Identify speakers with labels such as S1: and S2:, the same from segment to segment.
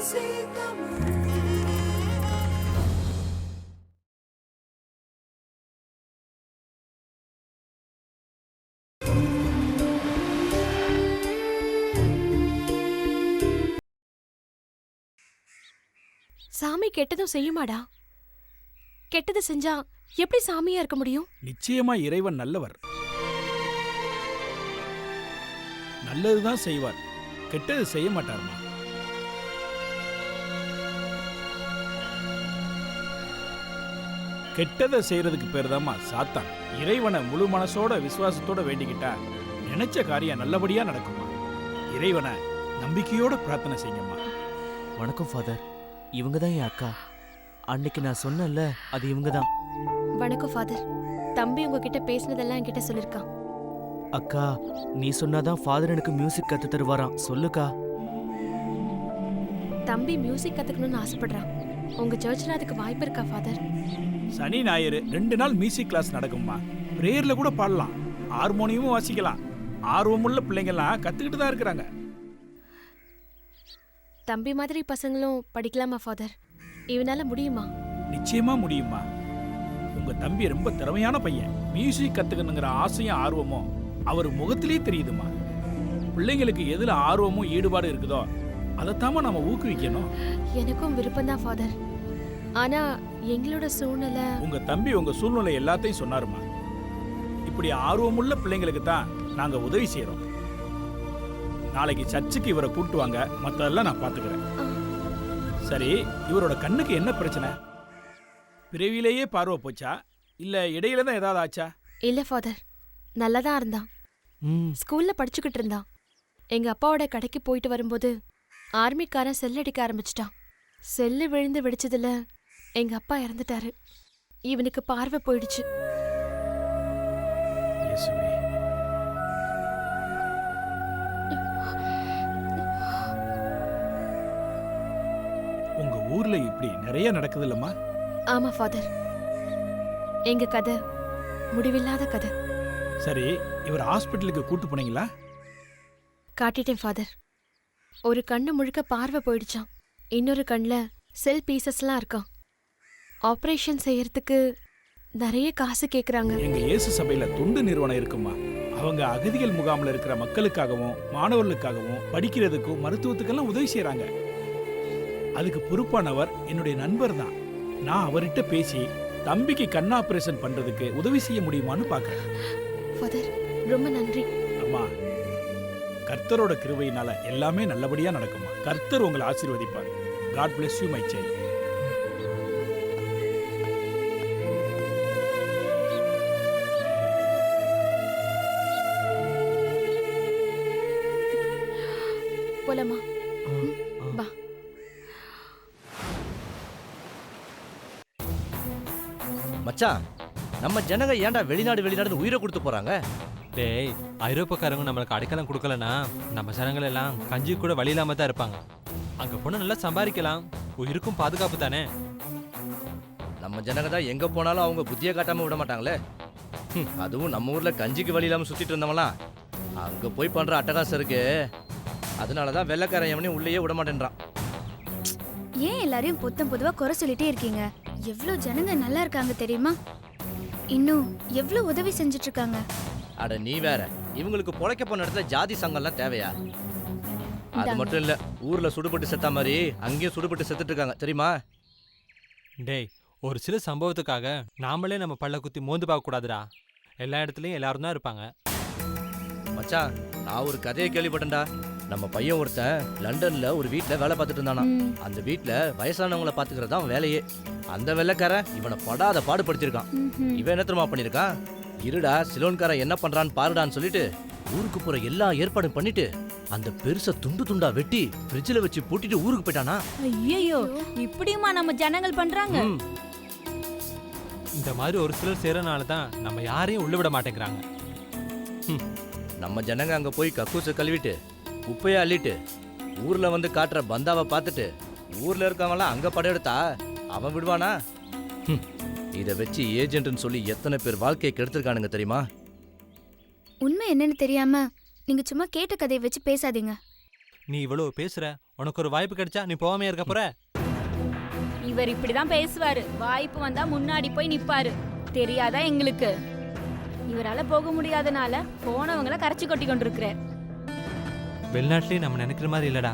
S1: சாமி கெட்டதும் செய்யுமாடா? கெட்டது செஞ்சா எப்படி சாமியா இருக்க முடியும்?
S2: நிச்சயமா இறைவன் நல்லவர். நல்லதுதான் செய்வார், கெட்டது செய்ய மாட்டார்மா. கெட்டதை செய்யறதுக்கு பேர் தான்மா சாத்தான். இறைவனை முழு மனசோட விசுவாசத்தோட வேண்டிக்கிட்டா நினைச்ச காரியம் நல்லபடியா நடக்குமா. இறைவனை நம்பிக்கையோட பிரார்த்தனை செய்யுமா.
S3: வணக்கம் ஃபாதர், இவங்க தான் என் அக்கா. அன்னைக்கு நான் சொன்னேன்ல, அது இவங்க தான்.
S1: வணக்கம் ஃபாதர். தம்பி உங்ககிட்ட பேசினதெல்லாம் என்கிட்ட சொல்லிருக்கான்.
S3: அக்கா, நீ சொன்னாதான் ஃபாதர் எனக்கு மியூசிக் கத்து தருவாராம். சொல்லுக்கா.
S1: தம்பி மியூசிக் கத்துக்கணும்னு ஆசைப்படுறான். உங்க சர்ச்சில் அதுக்கு வாய்ப்பு இருக்கா ஃபாதர்?
S2: சனி ஞாயிறு 2 நாள் மியூசிக் கிளாஸ் நடக்கும்மா. பிரேயர்ல கூட பாடலாம், ஹார்மோனியமும் வாசிக்கலாம். ஆர்வமுள்ள பிள்ளைங்கெல்லாம் கத்துக்கிட்டு தான் இருக்கிறாங்க.
S1: தம்பி மாதிரி பசங்களும் படிக்கலாமா ஃபாதர்? இவனால முடியுமா?
S2: நிச்சயமா முடியுமா. உங்க தம்பி ரொம்ப திறமையான பையன். மியூசிக் கத்துக்கணுங்கிற ஆசையும் ஆர்வமும் அவர் முகத்திலே தெரியுதுமா. பிள்ளைங்களுக்கு எதுல ஆர்வமும் ஈடுபாடு இருக்குதோ அதைத்தாம நாம ஊக்குவிக்கணும்.
S1: எனக்கும் விருப்பம் தான் ஃபாதர். ஆனா எங்களோட சூழ்நிலை.
S2: உங்க தம்பி உங்க சூழ்நிலை எல்லாத்தையும் சொன்னாருமா. இப்படி ஆர்வமுள்ள பிள்ளைங்களுக்கு தான் நாங்க உதவி செய்யறோம். நாளைக்கு சர்ச்சுக்கு இவரை கூட்டு வாங்க, மத்ததெல்லாம் நான் பாத்துக்கிறேன். சரி, இவரோட கண்ணுக்கு என்ன பிரச்சனை? பிறவிலேயே பார்வை போச்சா இல்ல இடையில தான் ஏதாவது ஆச்சா?
S1: இல்ல ஃபாதர், நல்லாதான் இருந்தான். ஸ்கூல்ல படிச்சுக்கிட்டு இருந்தான். எங்க அப்பாவோட கடைக்கு போயிட்டு வரும்போது ஆர்மிக்காரன் செல் அடிக்க ஆரம்பிச்சிட்டான். செல்லு விழுந்து வெடிச்சதுல எங்க அப்பா இறந்துட்டாரு. இவனுக்கு பார்வை போயிடுச்சு.
S2: உங்க ஊர்ல இப்படி நிறைய நடக்குது இல்லம்மா?
S1: ஆமா ஃபாதர், எங்க கதை முடிவில்லாத கதை.
S2: சரி, இவர் ஹாஸ்பிட்டலுக்கு கூட்டு போனீங்களா?
S1: காட்டிட்டேன் ஃபாதர். ஒரு கண்ணு முழுக்க பார்வை போயிடுச்சான். இன்னொரு கண்ணுல செல் பீசஸ்லாம் இருக்கான். ஆபரேஷன் செய்யறதுக்கு நிறைய காசு கேக்குறாங்க.
S2: எங்க இயேசு சபையில தொண்டு நிறுவனம் இருக்குமா. அவங்க அகதிகள் முகாம்ல இருக்கிற மக்களுக்காகவும் மாணவர்களுக்காகவும் படிக்கிறதுக்கும் மருத்துவத்துக்கெல்லாம் உதவி செய்யறாங்க. அதுக்கு பொறுப்பானவர் என்னுடைய நண்பர் தான். நான் அவர்கிட்ட பேசி தம்பிக்கு கண் ஆபரேஷன் பண்றதுக்கு உதவி செய்ய முடியுமான்னு பாக்குறேன்.
S1: ஃபாதர், ரொம்ப நன்றி.
S2: அம்மா, கர்த்தரோட கிருபையினால எல்லாமே நல்லபடியா நடக்குமா. கர்த்தர் உங்களை ஆசீர்வதிப்பார். God bless you, my child.
S1: போலாமா? வா.
S4: மச்சான், நம்ம ஜனங்க ஏன்டா வெளிநாடு உயிரை கொடுத்து போறாங்க?
S5: டேய், ஐரோப்பாக்காரங்க நம்மளுக்கு அடைக்கலம் கொடுக்கலனா நம்ம ஜனங்கள் எல்லாம் கஞ்சி கூட வழி இல்லாம தான் இருப்பாங்க. அங்க போனா நல்லா சம்பாதிக்கலாம், உயிருக்கும் பாதுகாப்பு தானே.
S4: நம்ம ஜனங்க தான் எங்க போனாலும் அவங்க புத்தியை காட்டாம விட மாட்டாங்களே. அதுவும் நம்ம ஊர்ல கஞ்சிக்கு வழி இல்லாம சுத்திட்டு இருந்தவங்களாம் அங்க போய் பண்ற அட்டகாசம் இருக்கு. அதனாலதான் வெள்ளைக்காரன் எவனையும் உள்ளேயே விட மாட்டேன்றான்.
S6: ஏன் எல்லாரையும் பொதுவா குறை சொல்லிட்டே இருக்கீங்க? எவ்வளவு ஜனங்க நல்லா இருக்காங்க தெரியுமா? இன்னும் எவ்வளவு உதவி செஞ்சுட்டு இருக்காங்க.
S4: அட நீ வேற, இவங்களுக்கு பொழைக்க போன இடத்துல ஜாதி சங்கம்லாம் தேவையா? அது மட்டும் இல்ல, ஊர்ல சுடுபட்டு செத்தா மாதிரி அங்கேயும் சுடுபட்டு செத்துட்டு இருக்காங்க தெரியுமா?
S5: டேய், ஒரு சில சம்பவத்துக்காக நாமளே நம்ம பல்ல குத்தி மோந்து பார்க்க கூடாதுடா. எல்லா இடத்துலயும் எல்லாரும் தான் இருப்பாங்க.
S4: மச்சான், நான் ஒரு கதையை கேள்விப்பட்டேன்டா. நம்ம பையன் ஒருத்தன் லண்டன்ல ஒரு வீட்டுல வேலை பார்த்துட்டு இருந்தானா. அந்த வீட்டுல வயசானவங்களை பாத்துக்கிறதா வேலையே. அந்த வெள்ளைக்காரன் இவனை படாத பாடுபடுத்திருக்கான். இவன் என்ன தெரியுமா பண்ணிருக்கான்? இருடா, சிலோன்காரன் என்ன பண்றான்னு பாருடான்னு சொல்லிட்டு ஊருக்கு போற எல்லா ஏற்பாடும் பண்ணிட்டு அந்த பெருச துண்டு துண்டா வெட்டி ஃப்ரிட்ஜ்ல வச்சு பூட்டிட்டு ஊருக்கு போயிட்டானா.
S6: ஐயோ, இப்படியுமா நம்ம ஜனங்கள் பண்றாங்க?
S5: இந்த மாதிரி ஒரு சிலர் செய்யறனால தான் நம்ம யாரையும் உள்ள விட மாட்டேங்கிறாங்க.
S4: நம்ம ஜனங்க அங்க போய் கக்கூச கழுவிட்டு குப்பையை அள்ளிட்டு ஊர்ல வந்து காட்டுற பந்தாவை பார்த்துட்டு ஊர்ல இருக்கவங்களாம் அங்க படையெடுத்தா அவன் விடுவானா? இதை வச்சு ஏஜென்ட்னு சொல்லி எத்தனை பேர் வாழ்க்கையை கெடுத்திருக்கானுங்க தெரியுமா?
S6: உண்மை என்னன்னு தெரியாம நீங்க சும்மா கேட்ட கதையை வச்சு பேசாதீங்க.
S5: நீ இவ்வளவு பேசுற, உனக்கு ஒரு வாய்ப்பு கிடைச்சா நீ போகாம இருக்க போற?
S7: இவர் இப்படிதான் பேசுவாரு. வாய்ப்பு வந்தா முன்னாடி போய் நிப்பாரு. தெரியாதா எங்களுக்கு? இவரால போக முடியாதனால போனவங்கள கரைச்சி கொட்டி கொண்டிருக்கிறார்.
S5: வெளிநாட்டிலேயே நம்ம நினைக்கிற மாதிரி இல்லடா.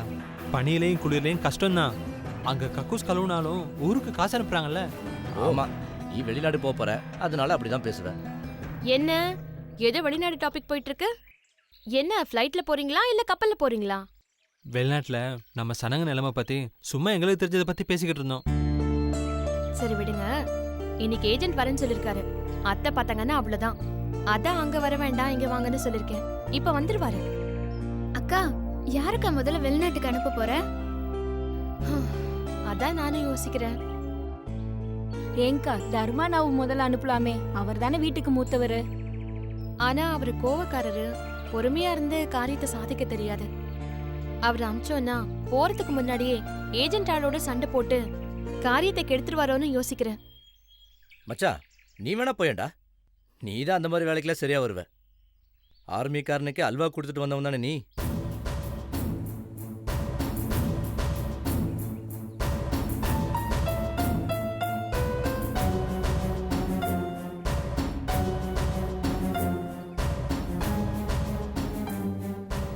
S5: பனியிலையும் குளிர்லையும் கஷ்டம்தான். அங்க கக்கூஸ் கழுவுனாலும் ஊருக்கு காசு அனுப்புறாங்கல்ல.
S4: ஆமா, நீ வெளிநாடு போப் போற, அதனால அப்படிதான் பேசுவேன்.
S1: என்ன ஏதோ வெளிநாடு டாபிக் போயிட்டு இருக்கு? என்ன ஃப்ளைட்ல போறீங்களா இல்ல கப்பல்ல போறீங்களா?
S5: வெளிநாட்டுல நம்ம சனங்க நிலைமை பத்தி சும்மா எங்களுக்கு தெரிஞ்சதை பத்தி பேசிக்கிட்டு இருந்தோம்.
S1: சரி விடுங்க. இன்னைக்கு ஏஜென்ட் வரேன்னு சொல்லிருக்காரு. அத்தை பார்த்தாங்கன்னா அவ்வளவுதான். அதான் அங்க வர வேண்டாம், இங்க வாங்கன்னு சொல்லிருக்கேன். இப்ப வந்துருவாரு.
S6: அக்கா, யாருக்கா முதல்ல வெளிநாட்டுக்கு அனுப்ப போற?
S1: அதான் நானும் யோசிக்கிறேன்.
S7: ஏங்கா, தர்மானாவை முதல்ல அனுப்பலாமே. அவர் தானே வீட்டுக்கு மூத்தவர்.
S1: ஆனா அவரு கோவக்காரரு. பொறுமையா இருந்து காரியத்தை சாதிக்க தெரியாது. அவர் அமிச்சோன்னா போறதுக்கு முன்னாடியே ஏஜென்ட் ஆளோட சண்டை போட்டு காரியத்தை கெடுத்துருவாரோன்னு யோசிக்கிறேன்.
S4: மச்சான், நீ வேணா போயேன்டா. நீ தான் அந்த மாதிரி வேலைக்கெல்லாம் சரியா வருவ. ஆர்மிக்காரனுக்கு அல்வா கொடுத்துட்டு வந்தவன் தானே நீ.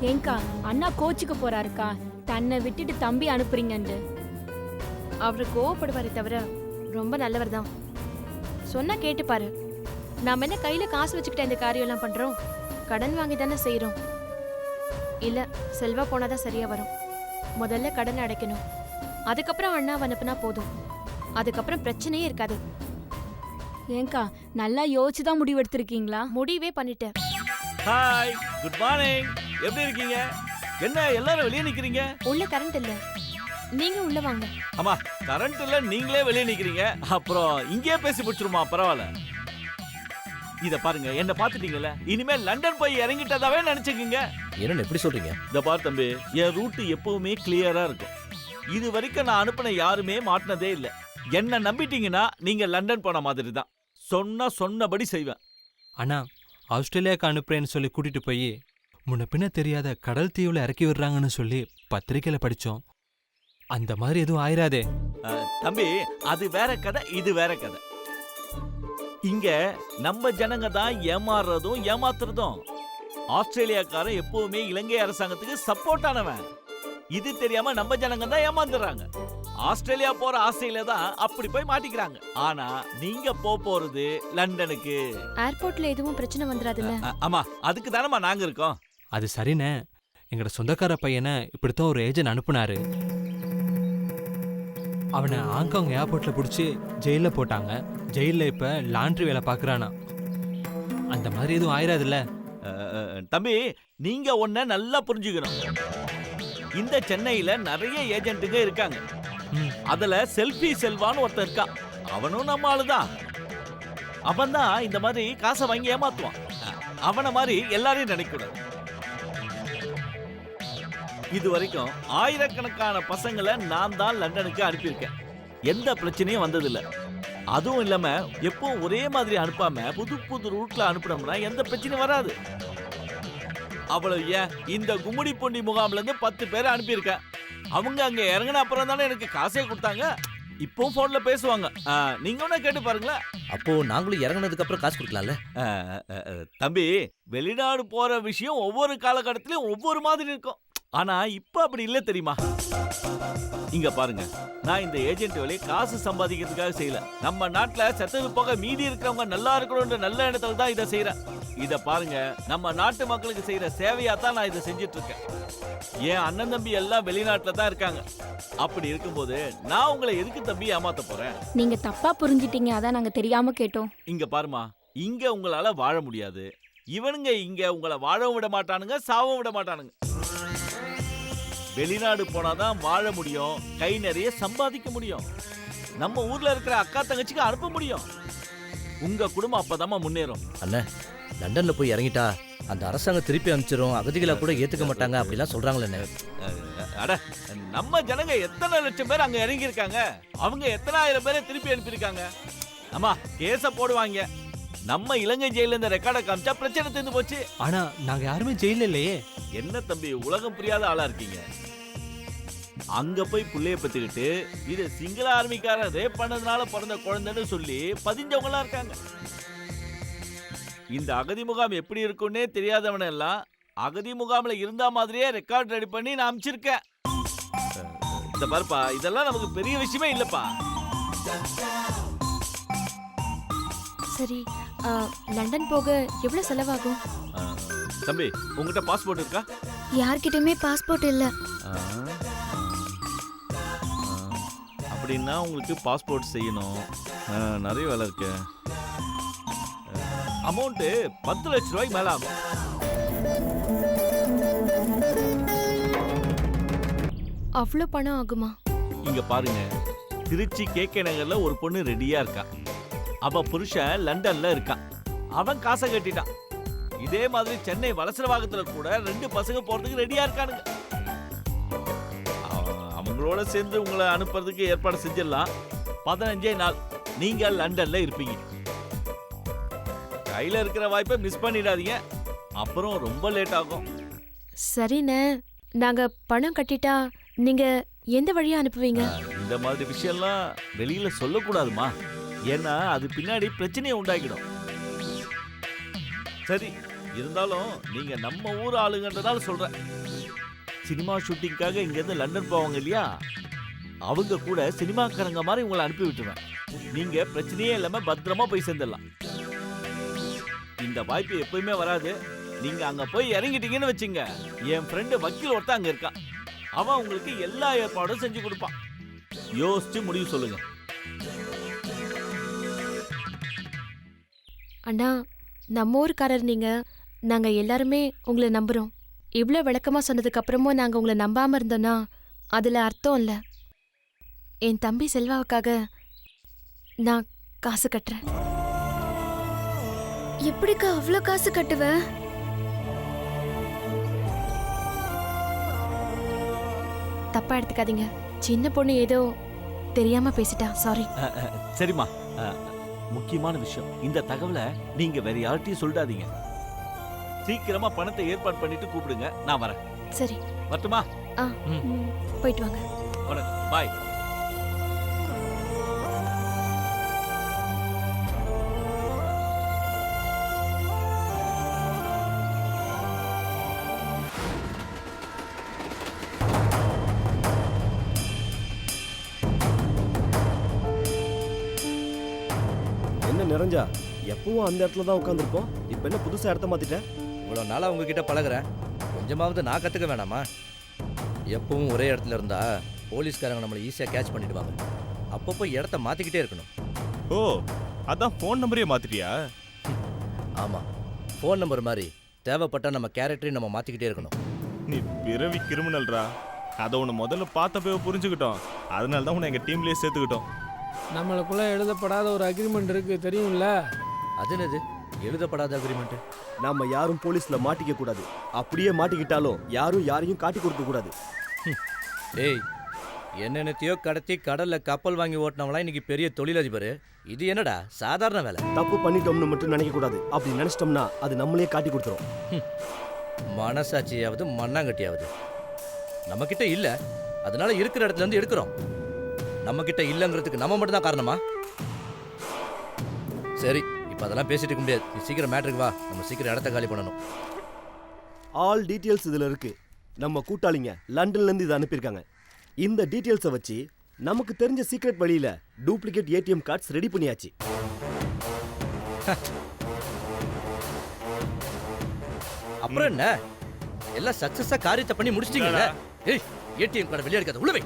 S7: ஏங்கா, அண்ணா கோச்சுக்கு போறாருக்கா. தன்னை விட்டுட்டு தம்பி அனுப்புறீங்கன்னு.
S1: அவரு கோவப்படுவாரே தவிர ரொம்ப நல்லவர் தான். சொன்னா கேட்டுப்பாரு. நாம என்ன கையில காசு வச்சுக்கிட்ட இந்த காரியம் எல்லாம் பண்றோம்? கடன் வாங்கி தானே செய்யறோம். இல்ல, செல்வா போனாதான் சரியா வரும். முதல்ல கடன் அடைக்கணும். அதுக்கப்புறம் அண்ணா அனுப்புனா போதும். அதுக்கப்புறம் பிரச்சனையே இருக்காது.
S7: ஏங்கா, நல்லா யோசிச்சுதான் முடிவு எடுத்திருக்கீங்களா?
S1: முடிவே பண்ணிட்டேன்.
S8: Hi, good morning. எப்படி இருக்கீங்க? என்ன எல்லாரும் வெளியே நிக்கிறீங்க?
S1: உள்ள கரண்ட் இல்ல, நீங்க உள்ள வாங்க.
S8: ஆமா, கரண்ட் இல்ல, நீங்களே வெளியே நிக்கிறீங்க. அப்புறம் இங்கேயே பேசி பிடிச்சிருமா? பரவாயில்ல. இத பாருங்க, என்ன பாத்துட்டீங்கல்ல, இனிமே லண்டன் போய் இறங்கிட்டதாவே நினைச்சுக்கீங்க.
S4: என்னன்னு எப்படி சொல்றீங்க?
S8: இத பாரு தம்பி, என் ரூட் எப்பவுமே கிளியரா இருக்கும். இது வரைக்கும் நான் அனுப்பின யாருமே மாட்டினதே இல்ல. என்ன நம்பிட்டீங்கன்னா நீங்க லண்டன் போன மாதிரி தான். சொன்னபடி செய்வேன்.
S5: ஆனா ஆஸ்திரேலியாவுக்கு அனுப்புறேன்னு சொல்லி கூட்டிட்டு போய் முன்ன பின்ன தெரியாத கடல் தீவுல இறக்கி விடுறாங்கன்னு சொல்லி பத்திரிக்கையில படிச்சோம். அந்த மாதிரி எதுவும் ஆயிராதே.
S8: தம்பி, அது வேற கதை, இது வேற கதை. இங்க நம்ம ஜனங்க தான் ஏமாறுறதும் ஏமாத்துறதும். ஆஸ்திரேலியாக்காரன் எப்பவுமே இலங்கை அரசாங்கத்துக்கு சப்போர்ட் ஆனவன். இது தெரியாம நம்ம ஜனங்க தான் ஏமாந்துறாங்க. ஆஸ்திரேலியா போற ஆசையில தான் அப்படி போய் மாட்டிக்கிறாங்க. ஆனா நீங்க போறது லண்டனுக்கு.
S1: ஏர்போர்ட்ல எதுவும் பிரச்சனை வந்துடாதுல்ல?
S8: ஆமா, அதுக்கு தானமா நாங்க இருக்கோம்.
S5: அது சரிண்ணே. எங்கட சொந்தக்கார பையனை இப்படித்தான் ஒரு ஏஜென்ட் அனுப்புனாரு. அவனை ஹாங்காங் ஏர்போர்ட்ல பிடிச்சி ஜெயில போட்டாங்க. ஜெயில இப்ப லாண்ட்ரி வேலை பாக்குறானா. அந்த மாதிரி எதுவும் ஆயிராதுல்ல?
S8: தம்பி, நீங்க ஒன்ன நல்லா புரிஞ்சுக்கணும். இந்த சென்னையில நிறைய ஏஜென்ட்டுங்க இருக்காங்க. அதுல செல்ஃபி செல்வான்னு ஒருத்தன் இருக்கான். அவனும் நம்ம ஆளுதான். அவன் தான் இந்த மாதிரி காசை வாங்கி ஏமாத்துவான். அவனை மாதிரி எல்லாரையும் நினைக்கூடாது. இது வரைக்கும் ஆயிரக்கணக்கான பசங்களை நான் தான் லண்டனுக்கு அனுப்பியிருக்கேன். எந்த பிரச்சனையும் வந்ததில்லை. அதுவும் இல்லாம எப்பவும் ஒரே மாதிரி அனுப்பாம புது புது ரூட்ல அனுப்பினோம்னா எந்த பிரச்சனையும் வராது. அவ்வளவு ஏன், இந்த கும்மிடி பூண்டி முகாம்ல இருந்து 10 பேரை அனுப்பியிருக்கேன். அவங்க அங்க இறங்கின அப்புறம் தானே எனக்கு காசே கொடுத்தாங்க. இப்போ போன்ல பேசுவாங்க. நீங்க ஒண்ணு கேட்டு பாருங்களேன்.
S4: அப்போ நாங்களும் இறங்கினதுக்கு அப்புறம் காசு கொடுக்கலாம்ல?
S8: தம்பி, வெளிநாடு போற விஷயம் ஒவ்வொரு காலகட்டத்திலயும் ஒவ்வொரு மாதிரி இருக்கும். ஆனா இப்ப அப்படி இல்ல தெரியுமா? இங்க பாருங்க, நான் இந்த ஏஜென்ட் வேலையை காசு சம்பாதிக்கிறதுக்காக செய்யல. நம்ம நாட்டுல செத்தது போக மீதி இருக்கிறவங்க நல்லா இருக்கணும்ன்ற நல்ல எண்ணத்துல தான் இதை செய்யறேன். இத பாருங்க, நம்ம நாட்டு மக்களுக்கு செய்யற சேவையா தான் நான் இதை செஞ்சுட்டு இருக்கேன். என் அண்ணன் தம்பி எல்லாம் வெளிநாட்டுல தான் இருக்காங்க. அப்படி இருக்கும்போது நான் உங்களை எதுக்கு தம்பி ஏமாத்த போறேன்?
S7: நீங்க தப்பா புரிஞ்சிட்டீங்க, அதான் நாங்க தெரியாம கேட்டோம்.
S8: இங்க பாருமா, இங்க உங்களால வாழ முடியாது. இவனுங்க இங்க உங்களை வாழவும் விட மாட்டானுங்க, சாவும் விட மாட்டானுங்க. வெளிநாடு போனாதான் வாழ முடியும், கை நிறைய சம்பாதிக்க முடியும், நம்ம ஊர்ல இருக்கிற அக்கா தங்கச்சிக்கு அனுப்ப முடியும். உங்க குடும்பம் அப்பதாமா முன்னேறும்.
S4: அண்ணா, லண்டன்ல போய் இறங்கிட்டா அந்த அரசாங்கம் திருப்பி அனுப்பிச்சிரும், அகதிகளை கூட ஏத்துக்க மாட்டாங்க அப்படிலாம் சொல்றாங்களே.
S8: அட, நம்ம ஜனங்க எத்தனை லட்சம் பேர் அங்க இறங்கி இருக்காங்க. அவங்க எத்தனை ஆயிரம் பேரை திருப்பி அனுப்பியிருக்காங்க. ஆமா, கேஸ போடுவாங்க. நம்ம இலங்கை ஜெயில இந்த ரெக்கார்டை காமிச்சா பிரச்சனை தீர்ந்து போச்சு.
S5: ஆனா நாங்க யாருமே ஜெயில இல்லையே.
S8: என்ன தம்பி, உலகம் புரியாத ஆளா இருக்கீங்க. அங்க போய் புள்ளைய பத்துக்கிட்டு இது சிங்கள ஆர்மிக்காரன் ரேப் பண்ணதுனால பிறந்த குழந்தைன்னு சொல்லி பதிஞ்சவங்களா இருக்காங்க. இந்த அகதி முகாம் எப்படி இருக்குன்னே தெரியாதவன எல்லாம் அகதி முகாம்ல இருந்த மாதிரியே ரெக்கார்ட் ரெடி பண்ணி நான் அனுப்பிச்சிருக்கேன். இந்த பாருப்பா, இதெல்லாம் நமக்கு பெரிய விஷயமே இல்லப்பா.
S1: சரி, லண்டன் போக எவ்வளவு செலவாகும்?
S8: தம்பி, உங்ககிட்ட பாஸ்போர்ட் இருக்கா?
S6: யார்கிட்டயுமே பாஸ்போர்ட் இல்ல.
S8: அப்படின்னா உங்களுக்கு பாஸ்போர்ட் செய்யணும். நிறைய வேலை இருக்கு. அமௌண்ட் 10 லட்சம் ரூபாய்க்கு மேல ஆகும்.
S1: அவ்வளோ பணம் ஆகுமா?
S8: இங்க பாருங்க, திருச்சி கேகே நகர்ல ஒரு பொண்ணு ரெடியா இருக்கா. அவ புருஷன் லண்டன்ல இருக்கான். அவன் காசை கட்டிட்டான். இதே மாதிரி சென்னை வலசரவாகத்துல கூட 2 பசங்க போறதுக்கு ரெடியா இருக்கானுங்க. அவங்களோட சேர்ந்து உங்களை அனுப்புறதுக்கு ஏற்பாடு செஞ்சிடலாம். 15 நாள் நீங்க லண்டன்ல இருப்பீங்க. கையில இருக்கிற வாய்ப்பை மிஸ் பண்ணிடாதீங்க, அப்புறம் ரொம்ப லேட் ஆகும்.
S1: சரிண்ணே, நாங்க பணம் கட்டிட்டா நீங்க எந்த வழியா அனுப்புவீங்க?
S8: இந்த மாதிரி விஷயம்லாம் வெளியில சொல்லக்கூடாதுமா, ஏன்னா அது பின்னாடி பிரச்சனையை உண்டாக்கிடும். சரி, இருந்தாலும் நீங்க நம்ம ஊர் ஆளுங்கன்றதால சொல்றேன். சினிமா ஷூட்டிங்காக இங்க இருந்து லண்டன் போவாங்க இல்லையா, அவங்க கூட சினிமாக்காரங்க மாதிரி உங்களை அனுப்பி விட்டுருவேன். நீங்க பிரச்சனையே இல்லாம பத்திரமா போய் சேர்ந்துடலாம். இந்த வாய்ப்பு எப்பயுமே வராது. நீங்க அங்க போய் இறங்கிட்டீங்கன்னு வச்சுங்க, என் ஃப்ரெண்டு வக்கீல் ஒருத்தன் அங்க இருக்கான். அவன் உங்களுக்கு எல்லா ஏற்பாடும் செஞ்சு கொடுப்பான். யோசிச்சு முடிவு சொல்லுங்க.
S1: அண்ணா, நம்ம ஊருக்காரர் நீங்க, நாங்க எல்லாருமே உங்களை நம்புறோம். இவ்ளோ விளக்கமா சொன்னதுக்கு அப்புறமும் நாங்க உங்களை நம்பாம இருந்தோம்னா அதுல அர்த்தம் இல்ல. என் தம்பி செல்வாவுக்காக நான் காசு கட்டுறேன்.
S6: எப்படிக்கா அவ்வளோ காசு கட்டுவ?
S1: தப்பா எடுத்துக்காதீங்க, சின்ன பொண்ணு ஏதோ தெரியாம பேசிட்டா, சாரி.
S8: சரிம்மா, முக்கியமான விஷயம், இந்த தகவலை நீங்க வேற யார்கிட்டயும் சொல்லிடாதீங்க. சீக்கிரமா பணத்தை ஏற்பாடு பண்ணிட்டு கூப்பிடுங்க, நான் வரேன்.
S1: சரி,
S8: வரட்டுமா?
S1: போயிட்டு வாங்க.
S8: வணக்கம், பாய்.
S9: நிறைஞ்சா எப்பவும் அந்த இடத்துல தான் உட்காந்துருப்போம். இப்போ என்ன புதுசாக இடத்த மாத்திட்டேன்?
S4: இவ்வளோ நாளாக உங்ககிட்ட பழகுறேன், கொஞ்சமாவது நான் கற்றுக்க வேணாமா? எப்பவும் ஒரே இடத்துல இருந்தா போலீஸ்காரங்க நம்மளை ஈஸியாக கேட்ச் பண்ணிடுவாங்க. அப்பப்போ இடத்த மாற்றிக்கிட்டே இருக்கணும்.
S10: ஓ, அதான் ஃபோன் நம்பரே மாத்திட்டியா?
S4: ஆமாம், ஃபோன் நம்பர் மாதிரி தேவைப்பட்ட நம்ம கேரக்டரையும் நம்ம மாற்றிக்கிட்டே இருக்கணும்.
S10: நீ பிறவி கிரிமினல்ரா. அதை உன்னை முதல்ல பார்த்தப்போ புரிஞ்சுக்கிட்டோம். அதனால தான் உன்னை எங்கள் டீம்லேயே சேர்த்துக்கிட்டோம்.
S11: நம்மளுக்குள்ள எழுதப்படாத ஒரு அக்ரிமெண்ட் இருக்கு, தெரியும்ல?
S4: அது என்னது எழுதப்படாத அக்ரிமெண்ட்?
S9: நாம யாரும் போலீஸ்ல மாட்டிக்க கூடாது. அப்படியே மாட்டிக்கிட்டாலும் யாரும் யாரையும் காட்டி கொடுக்க கூடாது.
S4: டேய், என்னென்னத்தையோ கடத்தி கடல்ல கப்பல் வாங்கி ஓட்டினவங்களாம் இன்னைக்கு பெரிய தொழிலதிபர். இது என்னடா சாதாரண வேலை?
S9: தப்பு பண்ணிட்டோம்னு மட்டும் நினைக்க கூடாது. அப்படி நினைச்சிட்டோம்னா அது நம்மளே காட்டி கொடுத்துரும்.
S4: மனசாட்சியாவது மண்ணாங்கட்டியாவது நம்ம கிட்ட இல்ல, அதனால இருக்கிற இடத்துல இருந்து எடுக்கிறோம். நம்ம கிட்ட இல்லங்கிறதுக்கு நம்ம மட்டும் தான் காரணமா? சரி, இப்ப அதெல்லாம் பேசிட்டு இருக்க முடியாது. நீ சீக்கிரம் மேட்ருக்கு வா, நம்ம சீக்கிரம் இடத்த காலி பண்ணணும்.
S9: ஆல் டீடைல்ஸ் இதுல இருக்கு. நம்ம கூட்டாளிங்க லண்டன்ல இருந்து இதை அனுப்பியிருக்காங்க. இந்த டீடைல்ஸை வச்சு நமக்கு தெரிஞ்ச சீக்ரெட் வழியில டூப்ளிகேட் ஏடிஎம் கார்ட்ஸ் ரெடி பண்ணியாச்சு.
S4: அப்புறம் என்ன, எல்லாம் சக்சஸா காரியத்தை பண்ணி முடிச்சிட்டீங்கல்ல? ஏய், ஏடிஎம் கார்டு வெளியே எடுக்காத, உள்ளவே.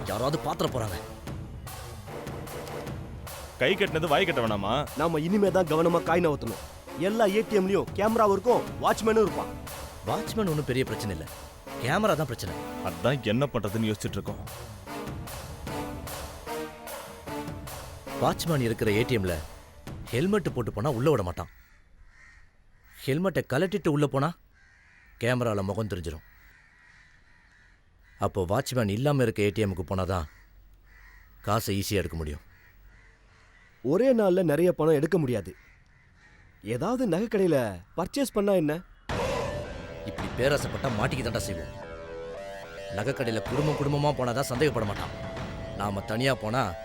S4: யாராவது பாத்திர போறாங்க.
S10: கை கட்டினது வாய் கட்ட வேணாமா?
S9: நாம இனிமே தான் கவனமா காய் நவத்தணும். எல்லா ஏடிஎம்லயும் கேமராவும் இருக்கும், வாட்ச்மேனும் இருப்பான்.
S4: வாட்ச்மேன் ஒன்றும் பெரிய பிரச்சனை இல்லை, கேமரா தான் பிரச்சனை.
S10: அதான் என்ன பண்றதுன்னு யோசிச்சுட்டு இருக்கோம்.
S4: வாட்ச்மேன் இருக்கிற ஏடிஎம்ல ஹெல்மெட் போட்டு போனா உள்ள விட மாட்டான். ஹெல்மெட்டை கலட்டிட்டு உள்ள போனா கேமரால முகம் தெரிஞ்சிடும். அப்போ வாட்ச்மேன் இல்லாம இருக்க ஏடிஎம்க்கு போனாதான் காசை ஈஸியா எடுக்க முடியும்.
S9: ஒரே நாள்ல நிறைய பணம் எடுக்க முடியாது. ஏதாவது நகை கடையில பர்ச்சேஸ் பண்ணா என்ன?
S4: இப்படி பேராசைப்பட்டா மாட்டிக்கு தாண்டா செய்வோம். நகைக்கடையில் குடும்பமாக போனால் தான் சந்தேகப்பட மாட்டான். நாம் தனியாக போனால்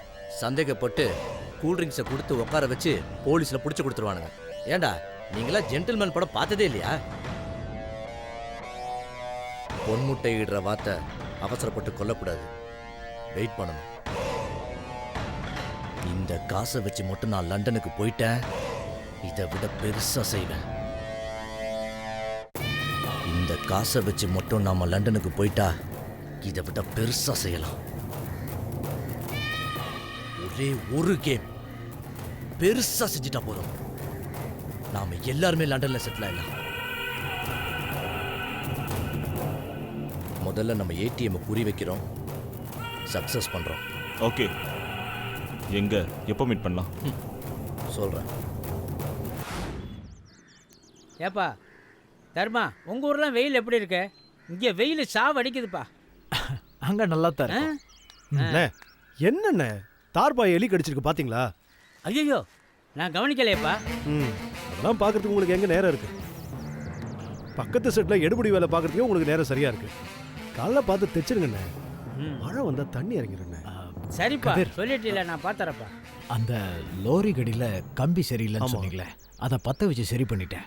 S4: சந்தேகப்பட்டு கூல்ட்ரிங்க்ஸை கொடுத்து உட்கார வச்சு போலீஸில் பிடிச்சி கொடுத்துருவானுங்க. ஏண்டா நீங்களா ஜென்டில்மேன் படம் பார்த்ததே இல்லையா? பொன்முட்டை இடுற வார்த்தை அவசரப்பட்டு கொல்லக்கூடாது, வெயிட் பண்ணணும். இந்த காசை வச்சு மட்டும் நான் லண்டனுக்கு போயிட்டேன், இதை விட பெருசா செய்வேன். இந்த காசை வச்சு மட்டும் நாம லண்டனுக்கு போயிட்டா இதை விட பெருசா செய்யலாம். ஒரே ஒரு கேம் பெருசா செஞ்சுட்டா போதும், நாம எல்லாருமே லண்டன்ல செட்டில் ஆயிடலாம். முதல்ல நம்ம ஏடிஎம் குறி வைக்கிறோம், சக்சஸ் பண்றோம்.
S10: ஓகே, எங்க எப்போ மீட் பண்ணலாம்?
S4: சொல்றேன்.
S12: ஏப்பா தர்மா, உங்க ஊர்லாம் வெயில் எப்படி இருக்கு? இங்கே வெயில் சாவு அடிக்குதுப்பா.
S13: அங்க நல்லா தான் இருக்கு.
S9: என்னண்ணே தார்பாய் எலி கடிச்சிருக்கு பாத்தீங்களா?
S12: ஐயோ, நான் கவனிக்கலையப்பா.
S9: அதெல்லாம் பார்க்கறதுக்கு உங்களுக்கு எங்க நேரம் இருக்கு? பக்கத்து செட்டில் எடுபடி வேலை பார்க்கறதுக்கே உங்களுக்கு நேரம் சரியா இருக்கு. காலைல பார்த்து தைச்சிருங்கண்ணே, மழை வந்தா தண்ணி இறங்கிருண்ணே.
S12: சரிப்பா, சொல்லிட்டு நான் பார்த்தறப்பா.
S13: அந்த லோரி கடியில கம்பி சரியில்லைன்னு சொன்னீங்களே, அதை பற்ற வச்சு சரி பண்ணிட்டேன்.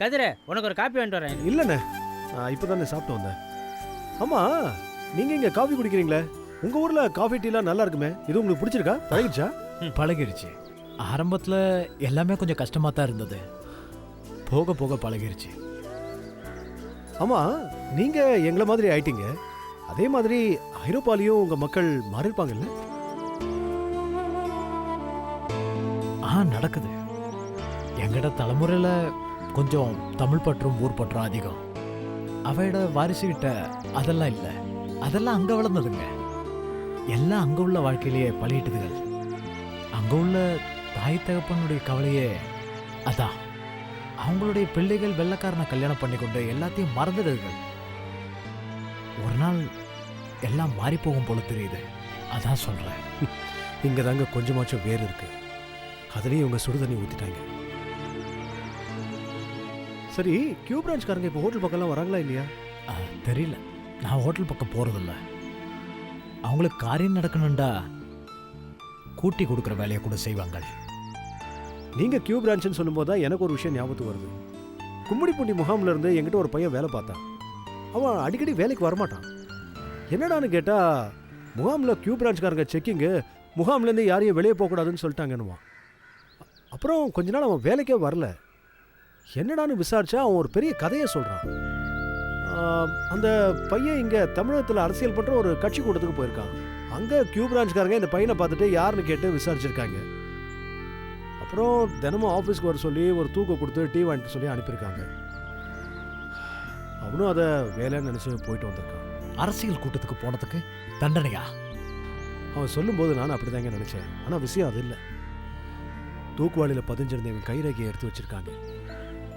S12: கதிர, உனக்கு ஒரு காப்பி வாங்கிட்டு வரேன்.
S9: இல்லைண்ணே, இப்போதானே சாப்பிட்டு வந்தேன். ஆமா, நீங்க இங்க காஃபி குடிக்கிறீங்களே, உங்க ஊர்ல காஃபி டீலாம் நல்லா இருக்குமே, இது உங்களுக்கு பிடிச்சிருக்கா? பழகிடுச்சா?
S13: பழகிருச்சு. ஆரம்பத்தில் எல்லாமே கொஞ்சம் கஷ்டமாக தான் இருந்தது, போக போக பழகிருச்சு.
S9: ஆமா, நீங்க எங்களை மாதிரி ஆயிட்டீங்க, அதே மாதிரி ஐரோப்பாலையும் உங்க மக்கள் மாறிருப்பாங்கல்ல?
S13: நடக்குது. எங்கட தலைமுறையில் கொஞ்சம் தமிழ் பற்றும் ஊர் பற்றும் அதிகம். அவையோட வாரிசுகிட்ட அதெல்லாம் இல்லை, அதெல்லாம் அங்கே வளர்ந்ததுங்க. எல்லாம் அங்கே உள்ள வாழ்க்கையிலேயே பழியிட்டதுகள். அங்கே உள்ள தாய் தகப்பனுடைய கவலையே அதான். அவங்களுடைய பிள்ளைகள் வெள்ளைக்காரனை கல்யாணம் பண்ணி கொண்டு எல்லாத்தையும் மறந்துடுதுகள். ஒரு நாள் எல்லாம் மாறி போகும் போல தெரியுது, அதான் சொல்கிறேன்.
S9: இங்கே தாங்க கொஞ்சமாச்சும் வேறு இருக்கு, அதுலேயும் இவங்க சுடுதண்ணி ஊற்றிட்டாங்க. சரி, கியூ பிரான்ச்காரங்க இப்போ ஹோட்டல் பக்கம்லாம் வராங்களா இல்லையா?
S13: தெரியல, நான் ஹோட்டல் பக்கம் போகிறதில்ல. அவங்களுக்கு காரியம் நடக்கணுண்டா கூட்டி கொடுக்குற வேலையை கூட செய்வாங்க.
S9: நீங்கள் கியூ பிரான்ச்னு சொல்லும்போது தான் எனக்கு ஒரு விஷயம் ஞாபகத்துக்கு வருது. கும்மிடிப்பூண்டி முகாமில் இருந்து என்கிட்ட ஒரு பையன் வேலை பார்த்தான். அவன் அடிக்கடி வேலைக்கு வரமாட்டான். என்னடான்னு கேட்டால், முகாமில் கியூ பிரான்ச்காரங்க செக்கிங்கு, முகாம்லேருந்து யாரையும் வெளியே போகக்கூடாதுன்னு சொல்லிட்டாங்கன்னுவான். அப்புறம் கொஞ்ச நாள் அவன் வேலைக்கே வரல. என்னடான்னு விசாரிச்சா அவன் ஒரு பெரிய கதையை சொல்கிறான். அந்த பையன் இங்கே தமிழகத்தில் அரசியல் பண்ணுற ஒரு கட்சி கூட்டத்துக்கு போயிருக்கான். அங்கே கியூ பிரான்ச்காரங்க இந்த பையனை பார்த்துட்டு யாருன்னு கேட்டு விசாரிச்சிருக்காங்க. அப்புறம் தினமும் ஆஃபீஸ்க்கு வர சொல்லி ஒரு தூக்கம் கொடுத்து டீ வாங்கிட்டு சொல்லி அனுப்பியிருக்காங்க. அவனும் அதை வேலைன்னு நினச்சி போயிட்டு வந்திருக்கான்.
S13: அரசியல் கூட்டத்துக்கு போனதுக்கு தண்டனையா?
S9: அவன் சொல்லும்போது நான் அப்படி தாங்க நினச்சேன். ஆனால் விஷயம் அது இல்லை. தூக்குவாளியில் பதிஞ்சிருந்த இவன் கைரேகையை எடுத்து வச்சிருக்காங்க.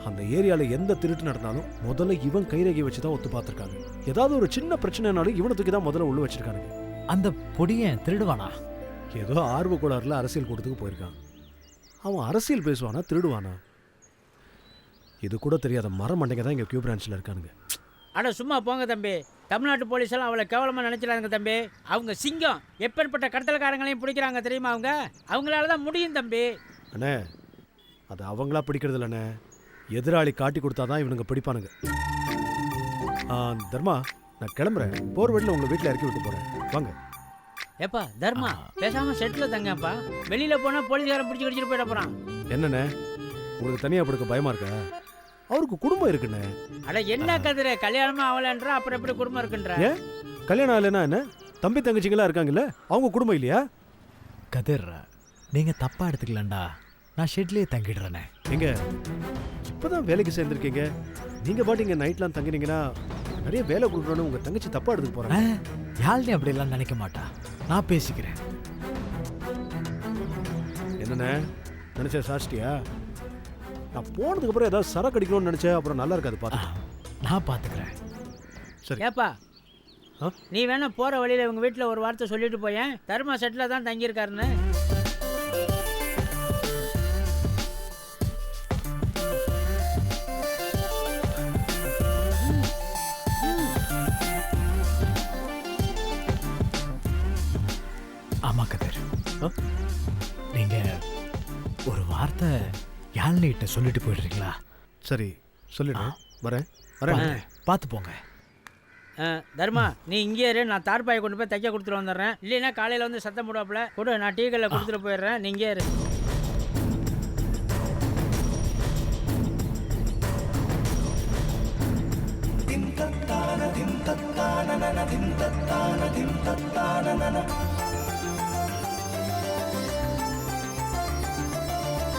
S9: அந்த ஏரியாவில் எந்த திருட்டு நடந்தாலும் முதல்ல இவன் கைரேகையை வச்சு தான் ஒத்து பார்த்துருக்காங்க. ஏதாவது ஒரு சின்ன பிரச்சனைனாலும் இவனை தூக்கி தான் முதல்ல உள்ள வச்சிருக்காங்க.
S13: அந்த பொடியன் திருடுவானா?
S9: ஏதோ ஆர்வ கோளாறுல அரசியல் கூட்டத்துக்கு போயிருக்கான். அவன் அரசியல் பேசுவானா திருடுவானா இது கூட தெரியாத மரமண்டைங்க தான் இங்கே கியூ பிரான்ச்சில் இருக்கானுங்க.
S12: அட சும்மா போங்க தம்பி, தமிழ்நாட்டு போலீஸ் எல்லாம் அவளை கேவலமாக நினைச்சிடாங்க தம்பி. அவங்க சிங்கம், எப்பேற்பட்ட கடத்தல்காரங்களையும் பிடிக்கிறாங்க தெரியுமா? அவங்களால தான் முடியும் தம்பி.
S9: அண்ணே, அது அவங்களா பிடிக்கிறது இல்லைண்ணே, எதிராளி காட்டி கொடுத்தாதான் இவனுங்க பிடிப்பானுங்க. தர்மா, நான் கிளம்புறேன். போர் வழியில் உங்களை வீட்டில் இறக்கி விட்டு போகிறேன், வாங்க.
S12: ஏப்பா தர்மா, பேசாம செட்டில் தங்கப்பா. வெளியில போனா போலீஸ்காரன் பிடிச்சி கடிச்சிட்டு போயிட போறான்.
S9: என்னண்ணே, உங்களுக்கு தனியாக படுக்க பயமா இருக்கா? அவருக்கு குடும்பம் இருக்குண்ணே.
S12: அட என்ன கதிர, கல்யாணமா ஆகலன்ற அப்புறம் எப்படி குடும்பம் இருக்குன்ற?
S9: ஏன் கல்யாணம் ஆகலைன்னா என்ன? தம்பி தங்கச்சிங்களா இருக்காங்கல்ல, அவங்க குடும்பம் இல்லையா?
S13: கதிர், நீங்க தப்பா எடுத்துக்கலண்டா, நான் ஷெட்லேயே தங்கிடுறேனே.
S9: எங்க இப்போதான் வேலைக்கு சேர்ந்துருக்கீங்க, நீங்க பாட்டிங்க நைட்லாம் தங்கினீங்கன்னா நிறைய வேலை கொடுக்குறோன்னு உங்க தங்கச்சி தப்பா எடுத்துக்க போறேன்.
S13: யாழ்னி அப்படிலாம் நினைக்க மாட்டா, நான் பேசிக்கிறேன்.
S9: என்னண்ணே நினைச்ச சாச்சிட்டியா? நான் போனதுக்கு அப்புறம் ஏதாவது சரக்கு அடிக்கணும்னு நினைச்சேன், அப்புறம் நல்லா இருக்காது, பார்த்து
S13: நான் பார்த்துக்கிறேன்.
S9: சரி.
S12: ஏப்பா, நீ வேணா போற வழியில இவங்க வீட்டில் ஒரு வார்த்தை சொல்லிட்டு போயேன், தர்மா செட்டில் தான் தங்கியிருக்காருன்னு.
S13: ஆமா கதிர். நீங்க ஒரு வார்த்தை யாழ்னிட்ட சொல்லிட்டு போயிடுறீங்களா?
S9: சரி சொல்லிடு. வரேன் வரேன்.
S13: பார்த்து போங்க.
S12: தர்மா, நீ இங்கே இரு, நான் தார்பாயை கொண்டு போய் தைக்க கொடுத்துட்டு வந்துடுறேன். இல்லைன்னா காலையில் வந்து சத்தம் போடுவாப்புல கொடு, நான் டீ கல்ல கொடுத்துட்டு போயிடுறேன். நீ இங்கே இரு.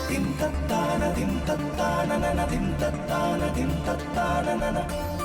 S14: dim tattana dim tattana dim tattana dim tattana